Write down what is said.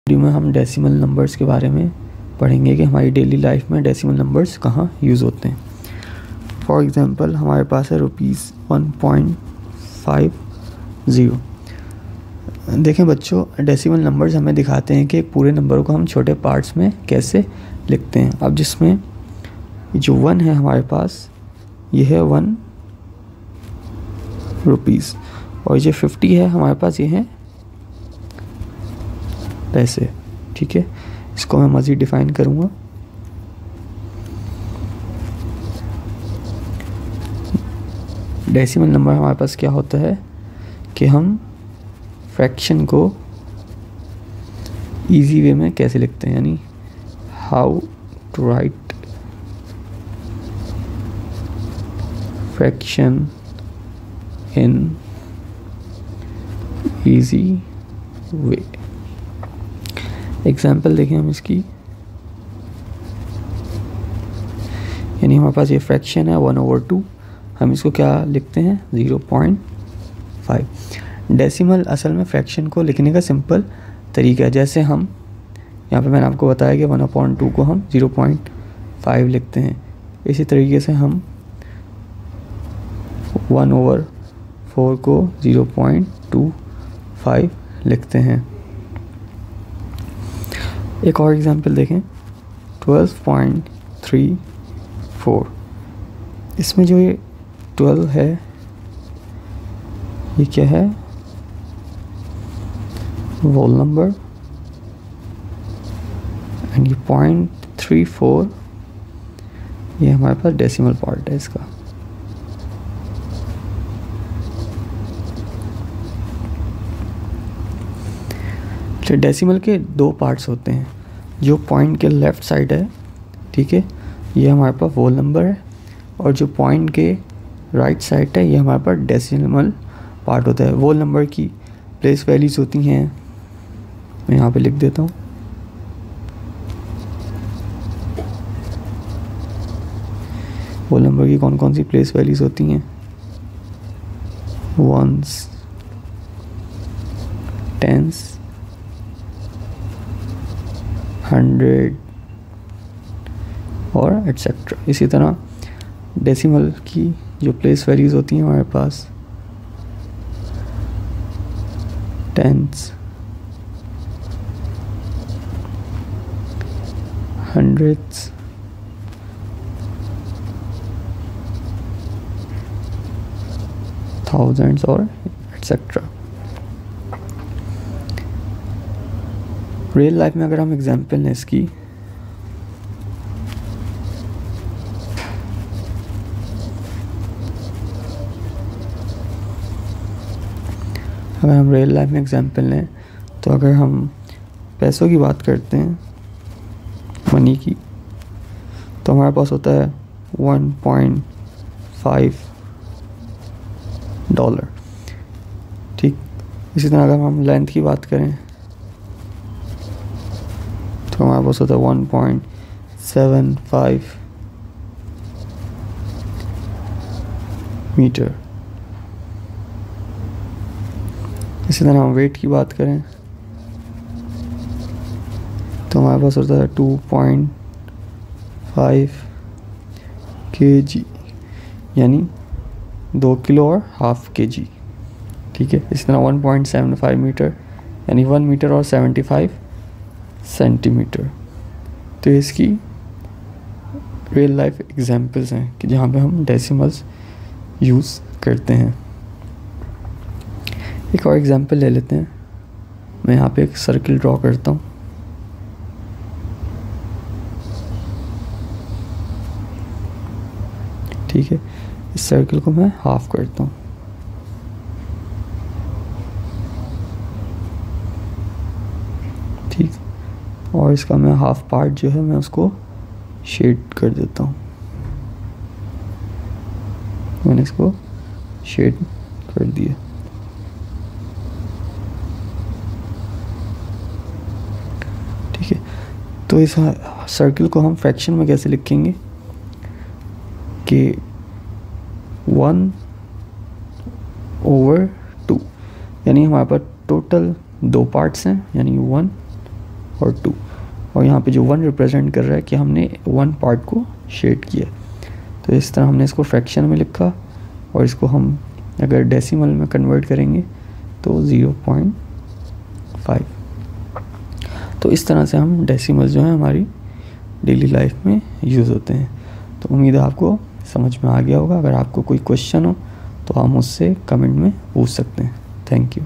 Video में हम decimal numbers के बारे में पढ़ेंगे कि हमारी डेली लाइफ में डेसिमल नंबर्स कहाँ यूज़ होते हैं। फॉर एग्ज़ाम्पल हमारे पास है ₹1.50। देखें बच्चों, डेसिमल नंबर्स हमें दिखाते हैं कि एक पूरे नंबर को हम छोटे पार्ट्स में कैसे लिखते हैं। अब जिसमें जो 1 है हमारे पास, ये है ₹1, और जो 50 है हमारे पास, ये है पैसे। ठीक है, इसको मैं मज़ीद डिफ़ाइन करूँगा। डेसिमल नंबर हमारे पास क्या होता है कि हम फ्रैक्शन को इजी वे में कैसे लिखते हैं, यानी how to write fraction in easy way. Example देखें हम इसकी, यानी हमारे पास ये फ्रैक्शन है 1/2, हम इसको क्या लिखते हैं 0.5। डेसिमल असल में फ्रैक्शन को लिखने का सिंपल तरीका है। जैसे हम यहाँ पे मैंने आपको बताया कि 1/2 को हम 0.5 लिखते हैं, इसी तरीके से हम 1/4 को 0.25 लिखते हैं। एक और एग्जांपल देखें, 12.34। इसमें जो ये 12 है, ये क्या है, होल नंबर, एंड ये 0.34 ये हमारे पास डेसिमल पार्ट है इसका। तो डेसिमल के दो पार्ट्स होते हैं। जो पॉइंट के लेफ़्ट साइड है, ठीक है, ये हमारे पास होल नंबर है, और जो पॉइंट के राइट साइड है, ये हमारे पास डेसिमल पार्ट होता है। होल नंबर की प्लेस वैल्यूज़ होती हैं, मैं यहाँ पे लिख देता हूँ। होल नंबर की कौन कौन सी प्लेस वैल्यूज़ होती हैं, 1s, 10s, 100 और एट्सेट्रा। इसी तरह डेसिमल की जो प्लेस वैल्यूज़ होती हैं हमारे पास, 10s, 100s, 1000s और एट्सेट्रा। रियल लाइफ में अगर हम एग्जांपल लें इसकी, अगर हम रियल लाइफ में एग्जांपल लें तो अगर हम पैसों की बात करते हैं, मनी की, तो हमारे पास होता है $1.5। ठीक, इसी तरह अगर हम लेंथ की बात करें तो हमारे पास होता है 1.75 मीटर। इसी तरह हम वेट की बात करें तो हमारे पास होता है 2.5 kg, यानी 2 किलो और ½ kg। ठीक है, इस तरह 1.75 मीटर यानी 1 मीटर और 75 सेंटीमीटर। तो इसकी रियल लाइफ एग्जांपल्स हैं कि जहाँ पे हम डेसिमल्स यूज़ करते हैं। एक और एग्जांपल ले लेते हैं। मैं यहाँ पे एक सर्किल ड्रॉ करता हूँ। ठीक है, इस सर्किल को मैं हाफ करता हूँ। ठीक, और इसका मैं हाफ पार्ट जो है मैं उसको शेड कर देता हूँ। मैंने इसको शेड कर दिया। ठीक है, तो इस सर्किल को हम फ्रैक्शन में कैसे लिखेंगे कि 1/2, यानी हमारे पास टोटल 2 पार्ट्स हैं, यानी 1 और 2, और यहाँ पे जो 1 रिप्रेजेंट कर रहा है कि हमने 1 पार्ट को शेड किया। तो इस तरह हमने इसको फ्रैक्शन में लिखा, और इसको हम अगर डेसिमल में कन्वर्ट करेंगे तो 0.5। तो इस तरह से हम डेसिमल जो है हमारी डेली लाइफ में यूज़ होते हैं। तो उम्मीद है आपको समझ में आ गया होगा। अगर आपको कोई क्वेश्चन हो तो आप मुझसे कमेंट में पूछ सकते हैं। Thank you.